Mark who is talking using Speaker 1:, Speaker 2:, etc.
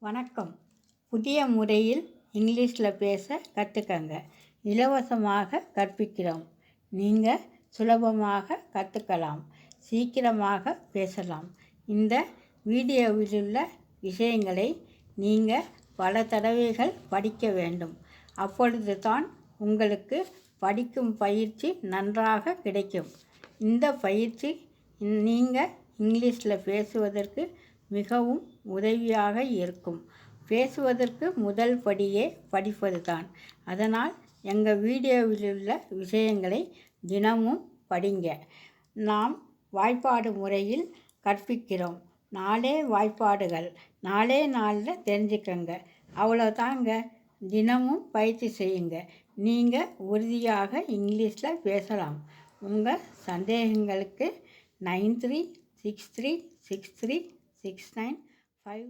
Speaker 1: வணக்கம். புதிய முறையில் இங்கிலீஷில் பேச கற்றுக்கங்க. இலவசமாக கற்பிக்கிறோம். நீங்கள் சுலபமாக கற்றுக்கலாம். சீக்கிரமாக பேசலாம். இந்த வீடியோவிலுள்ள விஷயங்களை நீங்கள் பல தடவைகள் படிக்க வேண்டும். அப்பொழுது தான் உங்களுக்கு படிக்கும் பயிற்சி நன்றாக கிடைக்கும். இந்த பயிற்சி நீங்கள் இங்கிலீஷில் பேசுவதற்கு மிகவும் உதவியாக இருக்கும். பேசுவதற்கு முதல் படியே படிப்பது தான். அதனால் எங்கள் வீடியோவிலுள்ள விஷயங்களை தினமும் படிங்க. நாம் வாய்ப்பாடு முறையில் கற்பிக்கிறோம். 4 வாய்ப்பாடுகள் 4 நாளில் தெரிஞ்சுக்கங்க. அவ்வளோதாங்க. தினமும் பயிற்சி செய்யுங்க. நீங்கள் உறுதியாக இங்கிலீஷில் பேசலாம். உங்கள் சந்தேகங்களுக்கு 9363636952